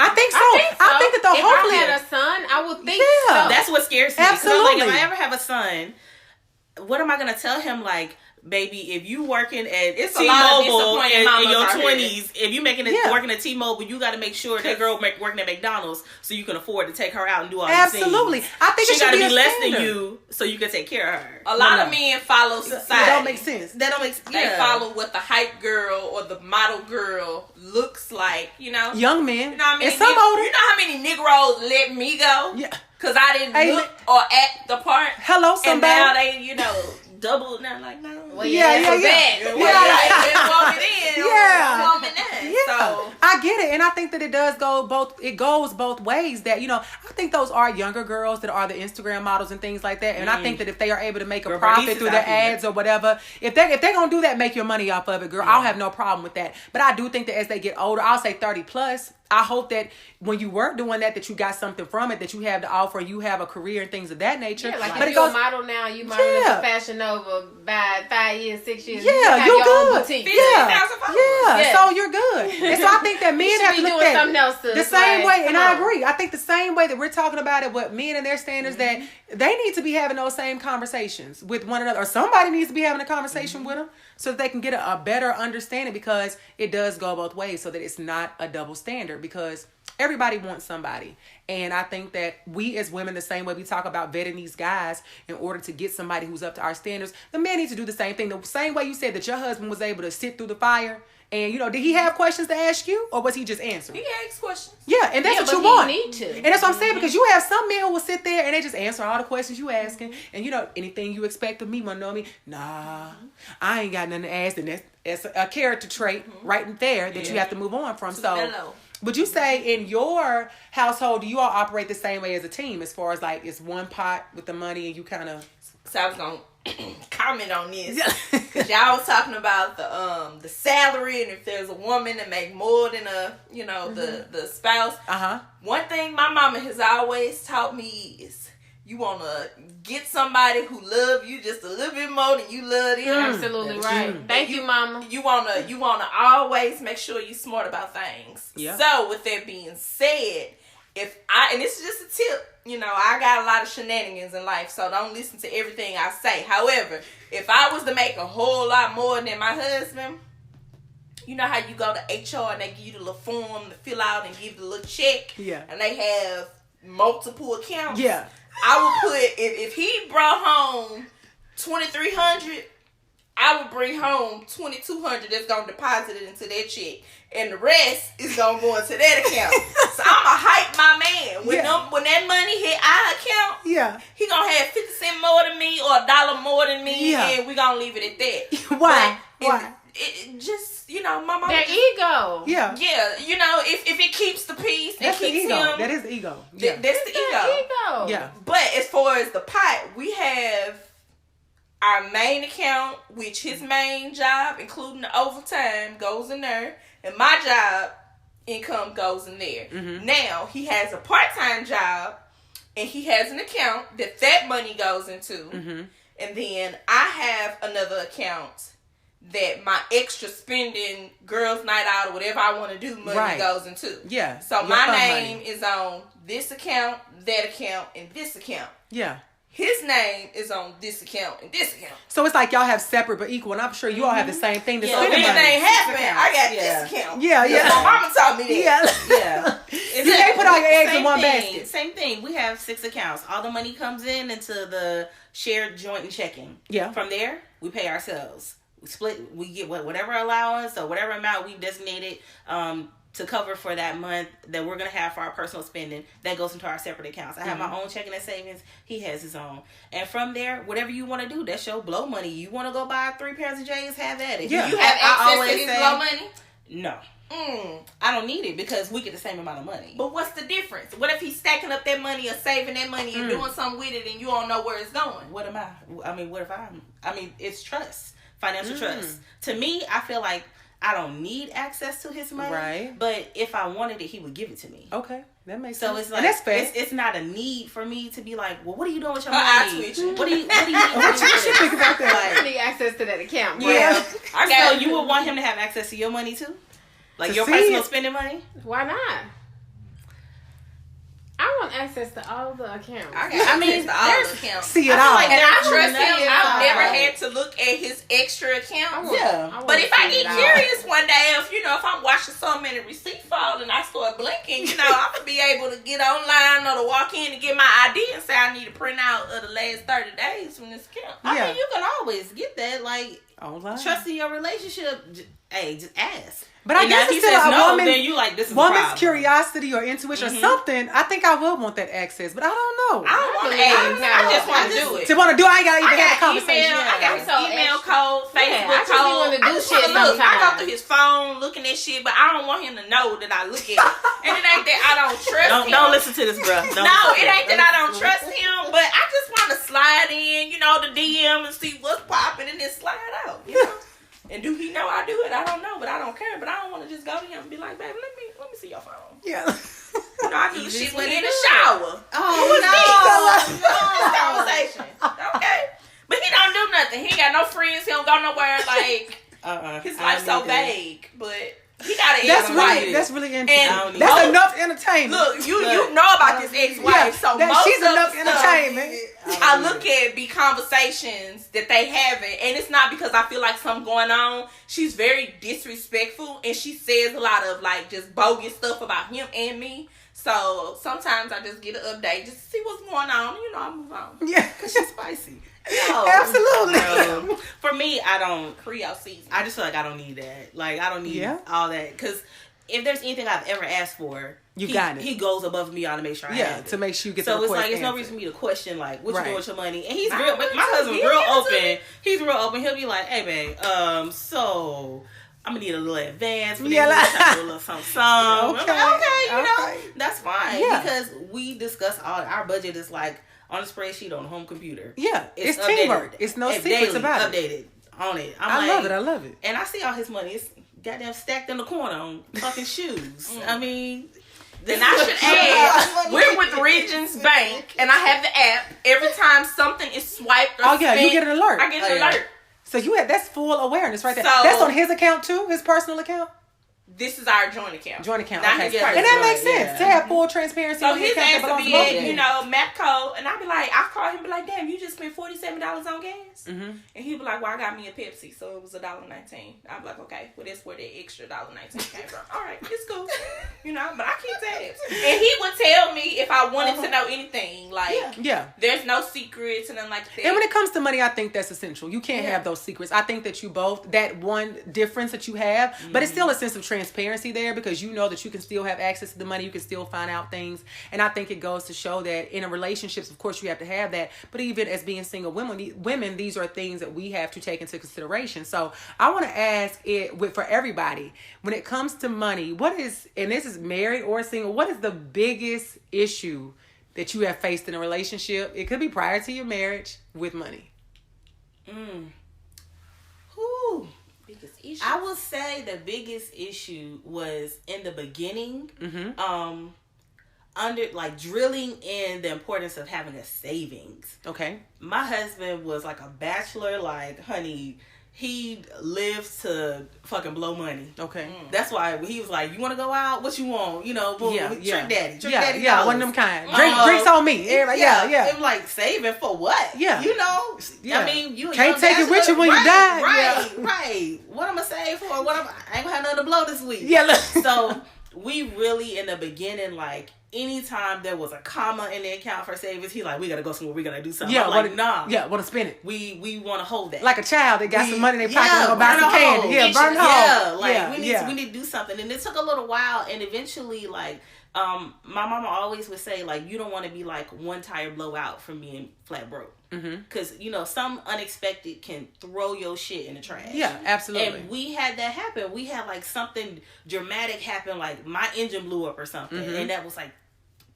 I think so. I think that hopefully, if I had a son, I would think so. That's what scares me. Absolutely. Like, if I ever have a son, what am I gonna tell him? Like, baby, if you working at T-Mobile in your 20s, if you working at T-Mobile, you got to make sure that girl working at McDonald's so you can afford to take her out and do all these things. Absolutely. I think she got to be less than you so you can take care of her. A lot of men follow society. That don't make sense. They follow what the hype girl or the model girl looks like, you know? Young men. You know how many and some older. You know how many Negroes let me go? Yeah. Because I didn't look or act the part. Hello, somebody. And now they, you know, double. Now, like, no. Well, yeah. So I get it, and I think that it does go both. It goes both ways. That, you know, I think those are younger girls that are the Instagram models and things like that. And I think that if they are able to make a profit through their ads or whatever, if they're gonna do that, make your money off of it, girl. I'll have no problem with that. But I do think that as they get older, I'll say 30 plus. I hope that when you were doing that you got something from it, that you have to offer, you have a career and things of that nature. Yeah, like if you're a model now, you modeling for Fashion Nova by 5 years, 6 years. Yeah, you're good. Yeah. So you're good. And so I think that men have to look at something else the same way. And I agree. I think the same way that we're talking about it, what men and their standards, that they need to be having those same conversations with one another, or somebody needs to be having a conversation with them so that they can get a better understanding, because it does go both ways, so that it's not a double standard, because everybody wants somebody. And I think that we as women, the same way we talk about vetting these guys in order to get somebody who's up to our standards, the men need to do the same thing. The same way you said that your husband was able to sit through the fire. And, you know, did he have questions to ask you, or was he just answering? He asked questions. Yeah, and that's what you want. Need to. And that's what I'm saying, because you have some men who will sit there and they just answer all the questions you asking. And, you know, anything you expect of me, want to know me? Nah, I ain't got nothing to ask. And that's a character trait right there that you have to move on from. So, would you say in your household, do you all operate the same way as a team, as far as like it's one pot with the money and you kind of... So I was going to comment on this, because y'all was talking about the salary, and if there's a woman that make more than the spouse. One thing my mama has always taught me is you want to get somebody who love you just a little bit more than you love them. Absolutely right. Thank you, mama. You wanna always make sure you're smart about things. Yeah. So with that being said, and this is just a tip, you know, I got a lot of shenanigans in life, so don't listen to everything I say. However, if I was to make a whole lot more than my husband, you know how you go to HR and they give you the little form to fill out and give the little check? Yeah. And they have multiple accounts? Yeah. I would put, if he brought home $2,300, I would bring home $2,200 that's going to deposit it into that check. And the rest is going to go into that account. So I'm going to hype my man. When that money hit our account, he going to have 50 cents more than me or $1 more than me. And we going to leave it at that. Why? It just, you know, my mama. Their ego. Yeah. Yeah. You know, if it keeps the peace, that's it keeps the ego. him. That is the ego. Yeah. That's the ego. Yeah. But as far as the pot, we have our main account, which his main job, including the overtime, goes in there. And my job income goes in there. Now, he has a part-time job, and he has an account that money goes into. And then I have another account that my extra spending, girls' night out, or whatever I want to do, money goes into. Yeah. So my name is on this account, that account, and this account. Yeah. his name is on this account and this account. So it's like y'all have separate but equal, and I'm sure you all have the same thing. So if anything happen, I got this account. Yeah. My mama taught me that. Yeah. You can't put all your eggs in one basket. Same thing. We have 6 accounts. All the money comes into the shared joint and checking. Yeah. From there, we pay ourselves. We split. We get whatever allowance or whatever amount we designated to cover for that month that we're going to have for our personal spending. That goes into our separate accounts. I have my own checking and savings. He has his own. And from there, whatever you want to do, that's your blow money. You want to go buy 3 pairs of J's, have at it. Yeah. You have access to his blow money? No. I don't need it because we get the same amount of money. But what's the difference? What if he's stacking up that money or saving that money and doing something with it and you don't know where it's going? What am I? I mean, what if it's trust. Financial trust. To me, I feel like I don't need access to his money. Right. But if I wanted it, he would give it to me. Okay. That makes sense. So it's like, and that's fair. It's not a need for me to be like, well, what are you doing with your I money? tweet you. What do you What you think about that? I need access to that account. Bro. Yeah. So you would want him to have access to your money too? Like To your see personal it. spending money? Why not? I want access to all the accounts. I mean, there's accounts. See it all. And I trust know him. it's I've all never right. had to look at his extra accounts. But But if I get curious one day, if I'm watching something and the receipt fall and I start blinking, I'm gonna be able to get online or to walk in and get my ID and say I need a printout of the last 30 days from this account. I mean, you can always get that. Like, Online. trusting your relationship, just ask. But I And guess if he it's still says a no, woman. then you like, this is a Woman's problem. curiosity or intuition or something. I think I would want that access, but I don't know. I don't want to believe ask. I just want to do it. To want to do, I ain't gotta even I have a got conversation. email. I got his So email extra. code, Facebook I just be code. wanna do I just shit wanna look. I go sometimes. through his phone looking at shit, but I don't want him to know that I look at it. And it ain't that I don't trust him. Don't listen to this, bro. No, it ain't that I don't trust him, but I just want to slide in, the DM and see what's popping and then slide out. And do he know I do it? I don't know, but I don't care. But I don't want to just go to him and be like, baby, let me see your phone. Yeah. I do the shit when in the shower. Oh, This conversation. Okay. But he don't do nothing. He ain't got no friends. He don't go nowhere. Like, his life's so vague. But he got an ex-wife. That's really interesting. And That's enough entertainment. Look, you know about this ex-wife. So most she's of enough the stuff entertainment. I look at be conversations that they having, and it's not because I feel like something going on. She's very disrespectful, and she says a lot of like just bogus stuff about him and me. So sometimes I just get an update just to see what's going on. I move on. Yeah. Cause she's spicy. Absolutely. for me, I don't. Creole season. I just feel like I don't need that. Like, I don't need Yeah. all that. Because if there's anything I've ever asked for, You got it. He goes above and beyond to make sure I have it. to make sure you get so the it's like, request it's no answered. reason for me to question, like, what you Right. doing with your money? And he's real, but my husband's real open. He's real open. He'll be like, hey, babe, so I'm gonna need a little advance for Yeah, this. like- Do a little something. I'm like, okay, Okay. that's fine. Yeah. Because we discuss our budget is like on a spreadsheet on the home computer. Yeah, it's updated. teamwork. It's no secrets Daily, about it. updated on it. I love it. I love it. And I see all his money. It's goddamn stacked in the corner on fucking shoes. I mean, And I should add, we're with Regions Bank, and I have the app. Every time something is swiped or Oh yeah, you spent, get an alert. I get an alert. So that's full awareness right there. So- That's on his account too, his personal account. This is our joint account. Joint account. Not Okay. his And personal. that makes sense yeah. to have full transparency So on the his account that answer belongs to be both of at, you. MAPCO, and I be like, I call him, be like, damn, you just spent $47 on gas, Mm-hmm. and he be like, well, I got me a Pepsi, so it was $1.19. I be like, okay, well that's where that extra $1.19 came from. All right, it's cool, but I keep tabs, and he would tell me if I wanted to know anything, like, Yeah. there's no secrets and nothing like that. And when it comes to money, I think that's essential. You can't have those secrets. I think that you both, that one difference that you have, but it's still a sense of transparency there because you know that you can still have access to the money. You can still find out things. And I think it goes to show that in a relationships, of course, you have to have that. But even as being single women, these are things that we have to take into consideration. So I want to ask for everybody, when it comes to money, what is, and this is married or single, what is the biggest issue that you have faced in a relationship? It could be prior to your marriage with money. Whew. Biggest issue. I would say the biggest issue was in the beginning, under like drilling in the importance of having a savings. Okay. My husband was like a bachelor, like, honey, he lives to fucking blow money. Okay. That's why he was like, you want to go out? What you want? You know, boom, Trick Daddy. Trick Daddy. Yeah, one of them kind. Drinks on me. Everybody, yeah. It was like, saving for what? Yeah. You know? Yeah. I mean, you can't take it with you when you die. Right. What I'm going to save for? I ain't going to have nothing to blow this week. Yeah. So, we really, in the beginning, like, anytime there was a comma in the account for savings, he like, we gotta go somewhere, we gotta do something. Yeah, I'm like, nah. Yeah, want to spend it. We want to hold that. Like a child that got some money in their pocket and go buy some candy. Yeah, burn home. Yeah, we need to do something. And it took a little while, and eventually, like, my mama always would say, like, you don't want to be like one tire blowout from being flat broke. Because, you know, some unexpected can throw your shit in the trash. Yeah, absolutely. And we had that happen. We had, like, something dramatic happen, like, my engine blew up or something. And that was, like,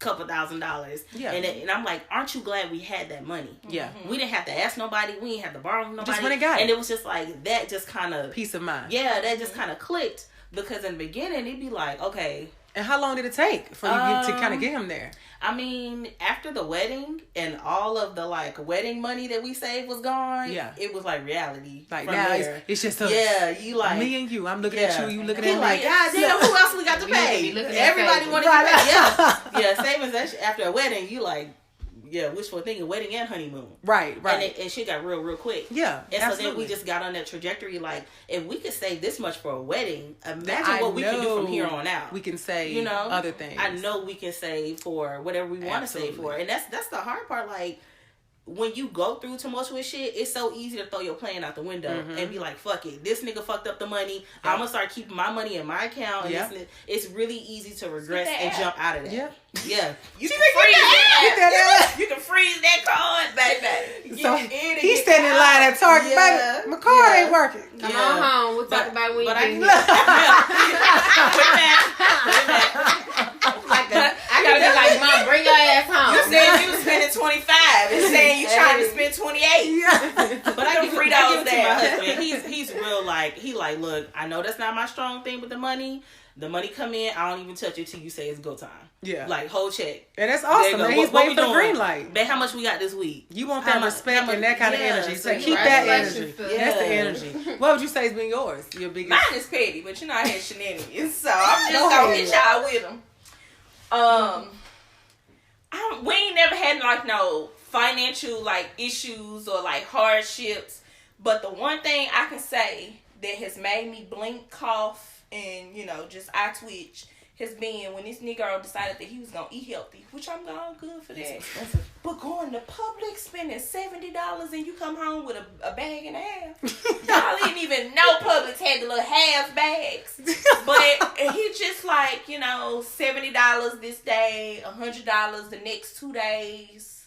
couple $1,000. Yeah. And I'm like, aren't you glad we had that money? Yeah. We didn't have to ask nobody. We didn't have to borrow from nobody. Just went and got it. And it was just like, that just kind of... Peace of mind. Yeah, that just kind of clicked. Because in the beginning, it'd be like, okay... And how long did it take for you to kind of get him there? I mean, after the wedding and all of the, like, wedding money that we saved was gone, it was, like, reality. Like, now it's just us. Yeah, you, like... Me and you. I'm looking at you. You looking at me. Like, God damn, who else we got to pay? Everybody want to get paid. Yeah, savings after a wedding, you, like... Yeah, wishful thinking, wedding and honeymoon. Right. And shit got real quick. Yeah, and absolutely. So then we just got on that trajectory, like, if we could save this much for a wedding, imagine what we can do from here on out. We can save, other things. I know we can save for whatever we want to save for. And that's the hard part, like, when you go through tumultuous shit, it's so easy to throw your plan out the window and be like, fuck it. This nigga fucked up the money. I'm going to start keeping my money in my account. And it's really easy to regress and jump out of that. Yeah. Yeah. You can freeze that. You can freeze that card, baby. So he's standing in line at Target, baby. My card ain't working. Come on home. We'll talk about when you get I gotta be like, Mom, bring your ass home. You said you was spending 25 and saying you trying to spend 28. But I give it to my husband. He's real, like, he like, look, I know that's not my strong thing with the money. The money come in, I don't even touch it till you say it's go time. Yeah. Like, whole check. And that's awesome, man. He's waiting for the green light. Man, how much we got this week? You want that respect and that kind of energy. So keep that energy. That's the energy. What would you say has been yours? Your biggest? Mine is petty, but you know I had shenanigans. So I'm just going to hit y'all with them. We ain't never had, like, no financial, like, issues or, like, hardships. But the one thing I can say that has made me blink, cough, and, you know, just eye twitch has been when this nigga decided that he was going to eat healthy, which I'm going good for that. But going to Publix, spending $70 and you come home with a bag and a half. Y'all didn't even know Publix had the little half bags. But he just like, you know, $70 this day, $100 the next 2 days.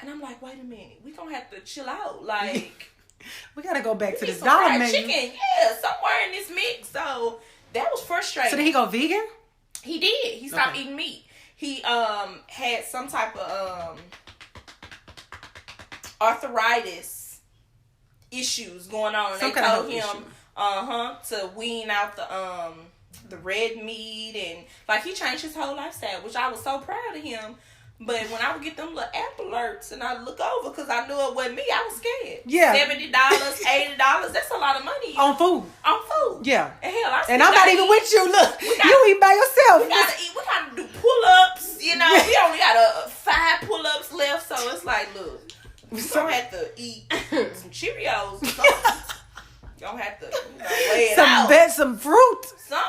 And I'm like, wait a minute, we going to have to chill out. Like... We got to go back to this dollar menu. Chicken, somewhere in this mix. So... That was frustrating. So did he go vegan? He did. He stopped eating meat. He had some type of arthritis issues going on. Some they kind told of him to wean out the red meat, and like he changed his whole lifestyle, which I was so proud of him. But when I would get them little app alerts and I look over because I knew it wasn't me, I was scared. Yeah. $70, $80, that's a lot of money. On food. Yeah. And hell, I'm not even with you. Look, you eat by yourself. We gotta eat. We gotta do pull-ups. You know, we only got 5 pull-ups left. So it's like, look, we gonna have to eat some Cheerios or something. Gonna have to weigh it out. Some fruit.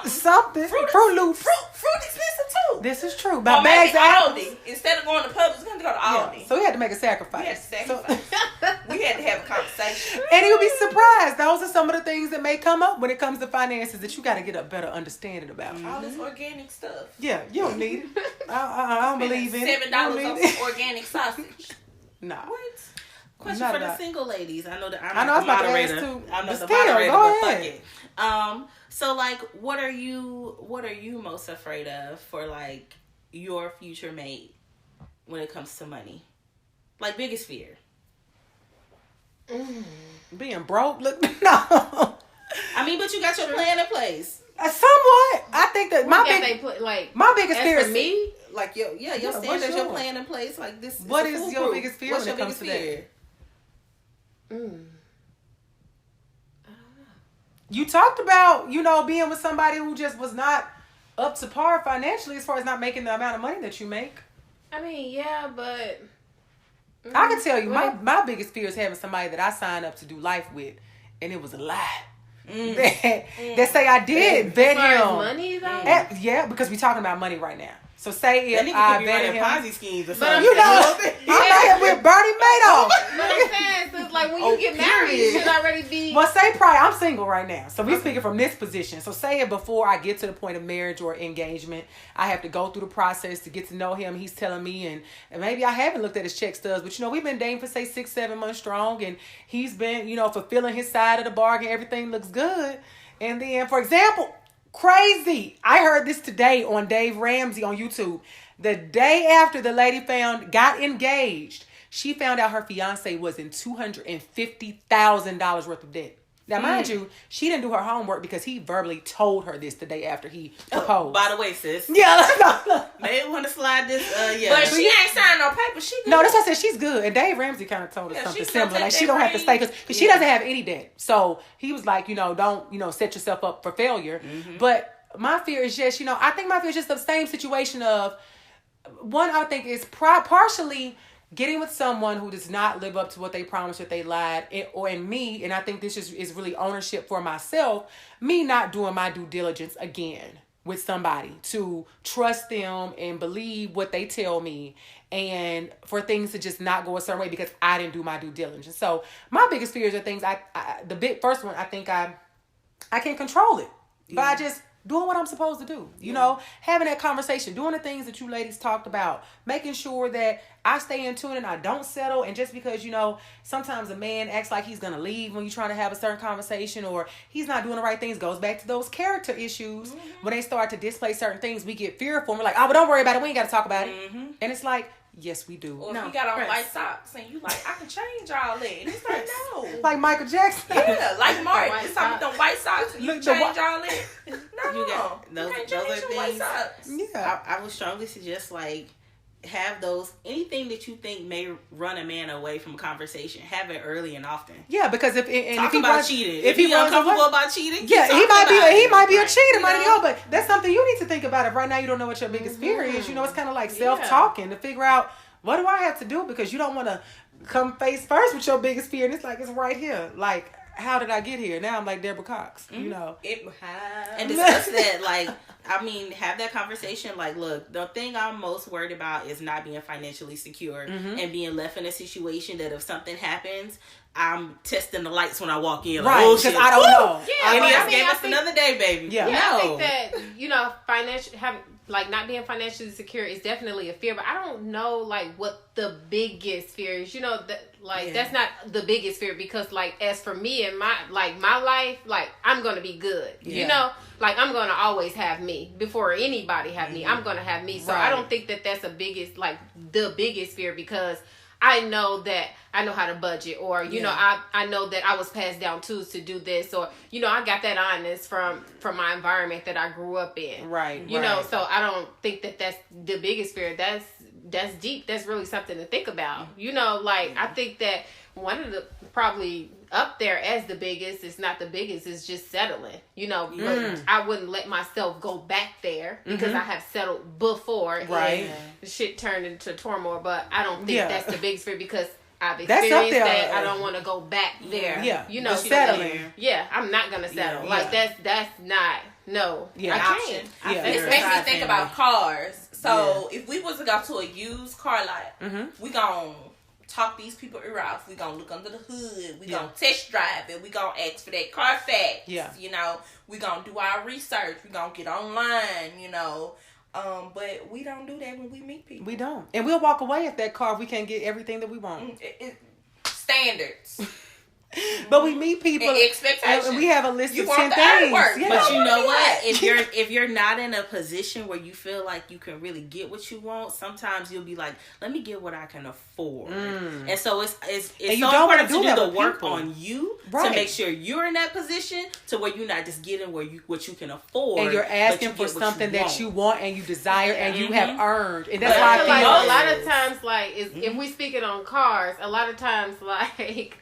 Something. Fruit Loops. Fruit expensive too. This is true. By bags of Aldi. Instead of going to Publix, we're gonna go to Aldi. Yeah. So we had to make a sacrifice. We had to have a conversation. And you'll be surprised. Those are some of the things that may come up when it comes to finances that you got to get a better understanding about. All this organic stuff. Yeah, you don't need it. I don't believe in it. $7 on some organic sausage. Nah. What? Question for the single ladies. I know that I'm not the moderator. I'm not the still, moderator, go but ahead. fuck it. So like, what are you most afraid of for like your future mate when it comes to money? Like biggest fear. Being broke? Look, no. I mean, but you got your plan in place. Somewhat. I think that my biggest fear is me. Like your standards, your plan in place. Like this. What is your biggest fear when it comes to that? I don't You talked about, being with somebody who just was not up to par financially as far as not making the amount of money that you make. I mean, yeah, but... I can tell you, my biggest fear is having somebody that I signed up to do life with, and it was a lie. That say I did vet him. Money, though? Yeah, because we're talking about money right now. So say if I vetted him, Ponzi schemes or but something. I'm out here with Bernie Madoff. What I'm saying is, like, when you get married, you should already be... Well, say probably I'm single right now. So we're speaking from this position. So say if before I get to the point of marriage or engagement, I have to go through the process to get to know him. He's telling me, and maybe I haven't looked at his check stubs, but we've been dating for say 6-7 months strong, and he's been, fulfilling his side of the bargain. Everything looks good. And then, for example, crazy. I heard this today on Dave Ramsey on YouTube. The day after the lady got engaged, she found out her fiance was in $250,000 worth of debt. Now, mind you, she didn't do her homework because he verbally told her this the day after he proposed. By the way, sis. Yeah. May want to slide this, But she ain't signed no paper. She good. No, that's what I said. She's good. And Dave Ramsey kind of told us something similar. Like, she don't have to stay because she doesn't have any debt. So he was like, don't, set yourself up for failure. Mm-hmm. But my fear is just, I think my fear is just the same situation of, one, I think is partially getting with someone who does not live up to what they promised, that they lied, and me, and I think this is really ownership for myself, me not doing my due diligence again with somebody to trust them and believe what they tell me, and for things to just not go a certain way because I didn't do my due diligence. So my biggest fears are things first one, I think I can control it by just doing what I'm supposed to do, having that conversation, doing the things that you ladies talked about, making sure that I stay in tune and I don't settle. And just because, sometimes a man acts like he's going to leave when you're trying to have a certain conversation, or he's not doing the right things, goes back to those character issues. Mm-hmm. When they start to display certain things, we get fearful. And we're like, oh, but don't worry about it. We ain't got to talk about it. And it's like, yes, we do. Or if you got on white socks and you like, I can change all that. And it's like, no. Like Michael Jackson. Yeah, like Mark. It's talking about them white socks and you change all that. No, you can't change your white socks. Yeah. I would strongly suggest, like, have those, anything that you think may run a man away from a conversation, have it early and often. Yeah, because if cheating, if he's uncomfortable about cheating, yeah, he might be a cheater, but that's something you need to think about. If right now you don't know what your biggest fear is, it's kind of like self-talking to figure out, what do I have to do? Because you don't want to come face first with your biggest fear, and it's like, it's right here. Like, how did I get here? Now I'm like Deborah Cox, and discuss that. Like, have that conversation. Like, look, the thing I'm most worried about is not being financially secure and being left in a situation that if something happens, I'm testing the lights when I walk in. Like, right, because I don't know. Yeah, gave us another day, baby. Yeah, I think that not being financially secure is definitely a fear, but I don't know like what the biggest fear is. That's not the biggest fear, because like as for me and my life, like I'm gonna be good. Like I'm gonna always have me before anybody have me. I'm gonna have me. So I don't think that that's the biggest fear, because I know that I know how to budget, or I know that I was passed down tools to do this, or I got that honest from my environment that I grew up in. Right. So I don't think that that's the biggest fear. That's deep. That's really something to think about. I think that one of the probably up there as the biggest, it's not the biggest, is just settling. But I wouldn't let myself go back there because I have settled before. Right. And shit turned into turmoil. But I don't think that's the biggest fear, because I've experienced that. I don't want to go back there. Yeah. Settling. Yeah, I'm not gonna settle. That's not. No. Yeah. I can't. This makes me think about cars. So if we was to go to a used car lot, we gonna talk these people ear off. We gonna look under the hood. We gonna test drive it. We gonna ask for that Carfax. Yeah. We gonna do our research. We gonna get online. But we don't do that when we meet people. We don't, and we'll walk away at that car if we can't get everything that we want. Standards. But we meet people and expectations, and we have a list of 10 things. Yeah. But you know what? If you're not in a position where you feel like you can really get what you want, sometimes you'll be like, let me get what I can afford. And so it's so important to do the work on you to make sure you're in that position to where you're not just getting what you can afford, and you're asking for something that you want and you desire and you have earned. And that's why I feel like a lot of times, like if we speak it on cars, a lot of times like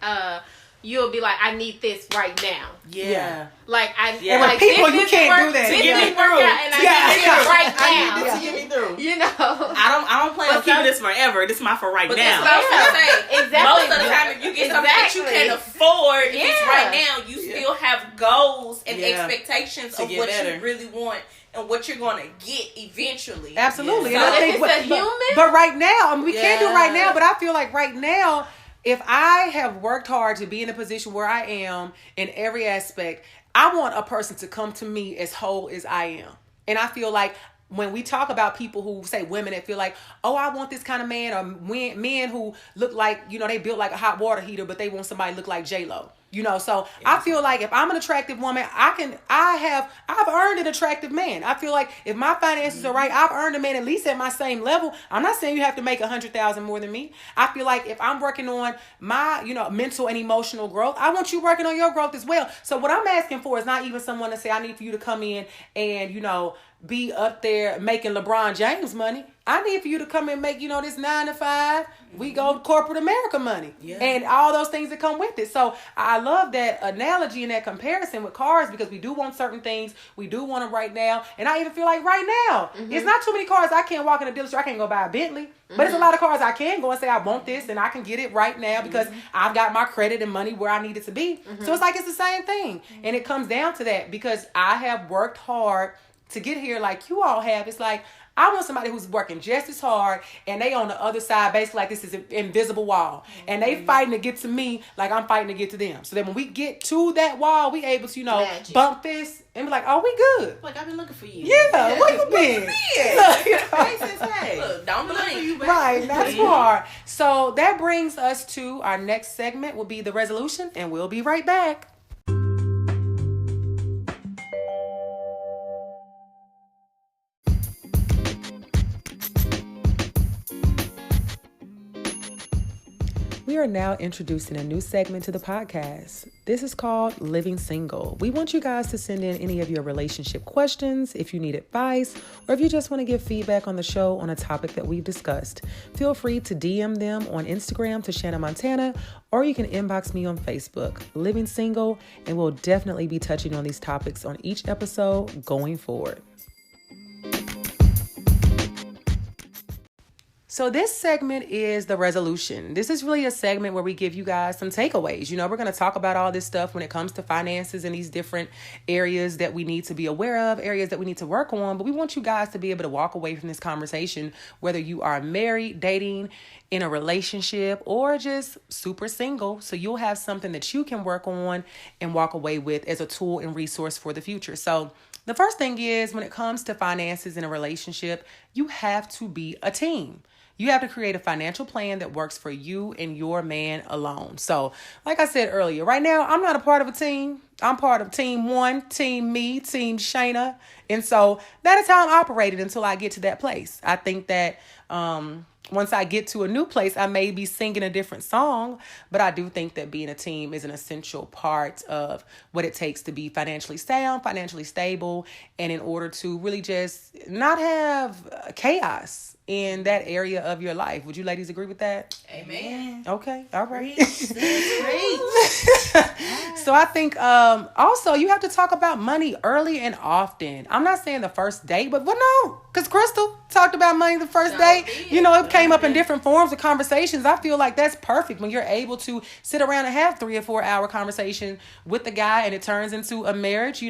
you'll be like, I need this right now. Yeah. Like, and with people, you can't do that. This is workout, and I need it right now. I need this to get me through. You know? I don't plan on keeping this forever. This is my for right now. That's what I was gonna say. Exactly. Most of the time, if you get something that you can afford, if it's right now, you still have goals and expectations of what you really want and what you're going to get eventually. Absolutely. So and I think if it's a human. But right now, I mean, we can't do it right now, but I feel like right now, if I have worked hard to be in a position where I am in every aspect, I want a person to come to me as whole as I am. And I feel like when we talk about people who say women that feel like, oh, I want this kind of man, or men who look like, they built like a hot water heater, but they want somebody to look like J-Lo. So I feel like if I'm an attractive woman, I've earned an attractive man. I feel like if my finances are right, I've earned a man at least at my same level. I'm not saying you have to make $100,000 more than me. I feel like if I'm working on my, mental and emotional growth, I want you working on your growth as well. So what I'm asking for is not even someone to say, I need for you to come in and, be up there making LeBron James money. I need for you to come and make, this 9 to 5. We go corporate America money and all those things that come with it. So I love that analogy and that comparison with cars, because we do want certain things. We do want them right now. And I even feel like right now, it's not too many cars I can't walk in a dealership. I can't go buy a Bentley. But it's a lot of cars I can go and say, I want this, and I can get it right now because I've got my credit and money where I need it to be. So it's like it's the same thing. And it comes down to that because I have worked hard to get here like you all have. It's like, I want somebody who's working just as hard and they on the other side, basically like this is an invisible wall. And they fighting to get to me like I'm fighting to get to them. So that when we get to that wall, we able to, bump fists and be like, oh, we good. Like, I've been looking for you. Yeah, where you been? Look, don't blame you, baby. Right, that's hard. So that brings us to our next segment will be the resolution, and we'll be right back. We are now introducing a new segment to the podcast. This is called Living Single. We want you guys to send in any of your relationship questions, if you need advice, or if you just want to give feedback on the show on a topic that we've discussed. Feel free to DM them on Instagram to Shanna Montana, or you can inbox me on Facebook, Living Single, and we'll definitely be touching on these topics on each episode going forward. So this segment is the resolution. This is really a segment where we give you guys some takeaways. We're going to talk about all this stuff when it comes to finances and these different areas that we need to be aware of, areas that we need to work on. But we want you guys to be able to walk away from this conversation, whether you are married, dating, in a relationship, or just super single. So you'll have something that you can work on and walk away with as a tool and resource for the future. So the first thing is, when it comes to finances in a relationship, you have to be a team. You have to create a financial plan that works for you and your man alone. So, like I said earlier, right now, I'm not a part of a team. I'm part of Team 1, Team Me, Team Shayna. And so that is how I'm operating until I get to that place. I think that once I get to a new place, I may be singing a different song, but I do think that being a team is an essential part of what it takes to be financially sound, financially stable, and in order to really just not have chaos in that area of your life. Would you ladies agree with that? Amen. Okay. All right. So I think also you have to talk about money early and often. I'm not saying the first date, but because Crystal talked about money the first date. It came up in different forms of conversations. I feel like that's perfect when you're able to sit around and have 3 or 4 hour conversation with the guy and it turns into a marriage,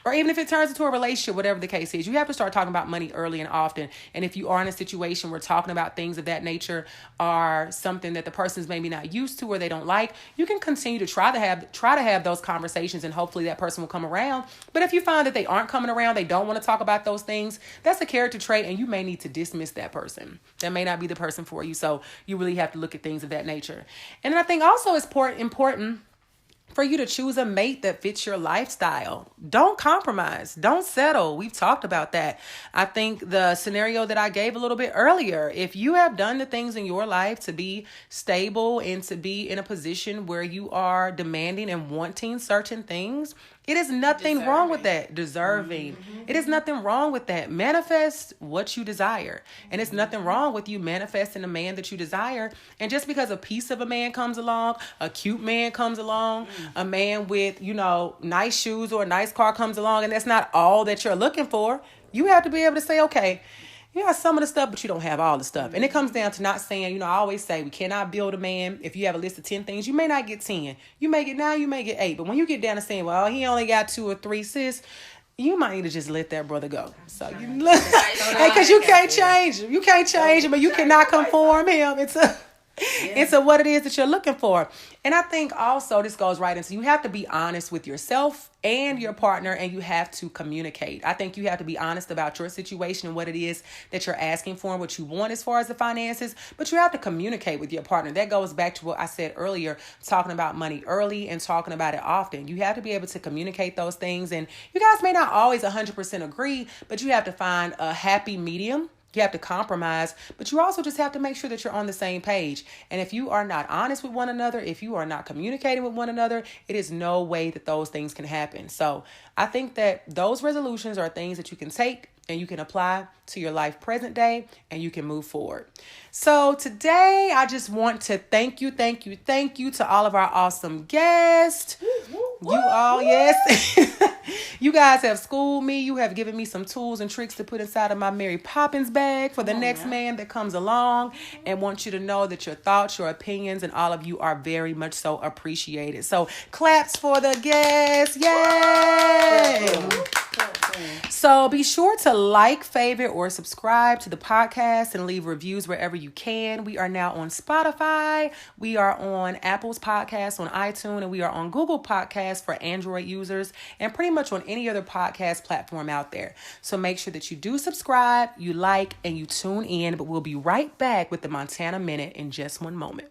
or even if it turns into a relationship, whatever the case is. You have to start talking about money early and often. And if you are in a situation where talking about things of that nature are something that the person is maybe not used to or they don't like, you can continue to try to have those conversations, and hopefully that person will come around. But if you find that they aren't coming around, they don't want to talk about those things, that's a character trait, and you may need to dismiss that person. That may not be the person for you. So you really have to look at things of that nature. And then I think also it's important for you to choose a mate that fits your lifestyle. Don't compromise. Don't settle. We've talked about that. I think the scenario that I gave a little bit earlier, if you have done the things in your life to be stable and to be in a position where you are demanding and wanting certain things, it is nothing wrong with that. Deserving. It is nothing wrong with that. Manifest what you desire. And it's nothing wrong with you manifesting a man that you desire. And just because a piece of a man comes along, a cute man comes along, a man with, nice shoes or a nice car comes along, and that's not all that you're looking for, you have to be able to say, okay, you have some of the stuff, but you don't have all the stuff. And it comes down to not saying, I always say we cannot build a man. If you have a list of 10 things, you may not get 10. You may get 9, you may get 8. But when you get down to saying, well, he only got 2 or 3, sis, you might need to just let that brother go. So because you can't change him. You can't change him, but you cannot conform him. It's what it is that you're looking for. And I think also this goes right into, you have to be honest with yourself and your partner, and you have to communicate. I think you have to be honest about your situation and what it is that you're asking for and what you want as far as the finances, but you have to communicate with your partner. That goes back to what I said earlier, talking about money early and talking about it often. You have to be able to communicate those things, and you guys may not always 100% agree, but you have to find a happy medium. You have to compromise, but you also just have to make sure that you're on the same page. And if you are not honest with one another, if you are not communicating with one another, it is no way that those things can happen. So I think that those resolutions are things that you can take and you can apply to your life present day, and you can move forward. So today, I just want to thank you to all of our awesome guests. You all, yes. You guys have schooled me. You have given me some tools and tricks to put inside of my Mary Poppins bag for the next man that comes along, and want you to know that your thoughts, your opinions, and all of you are very much so appreciated. So claps for the guests. Yay! So be sure to like, favorite, or subscribe to the podcast and leave reviews wherever you can. We are now on Spotify. We are on Apple's podcast on iTunes, and we are on Google Podcasts for Android users, and pretty much on any other podcast platform out there. So make sure that you do subscribe, you like, and you tune in. But we'll be right back with the Montana Minute in just one moment.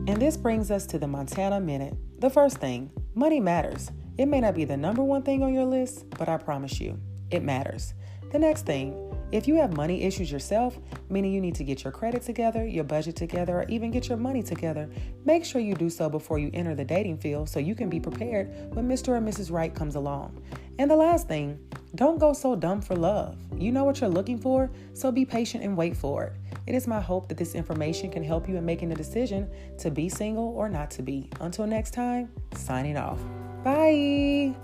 And this brings us to the Montana Minute. The first thing, money matters. It may not be the number one thing on your list, but I promise you, it matters. The next thing, if you have money issues yourself, meaning you need to get your credit together, your budget together, or even get your money together, make sure you do so before you enter the dating field so you can be prepared when Mr. or Mrs. Right comes along. And the last thing, don't go so dumb for love. You know what you're looking for, so be patient and wait for it. It is my hope that this information can help you in making the decision to be single or not to be. Until next time, signing off. Bye.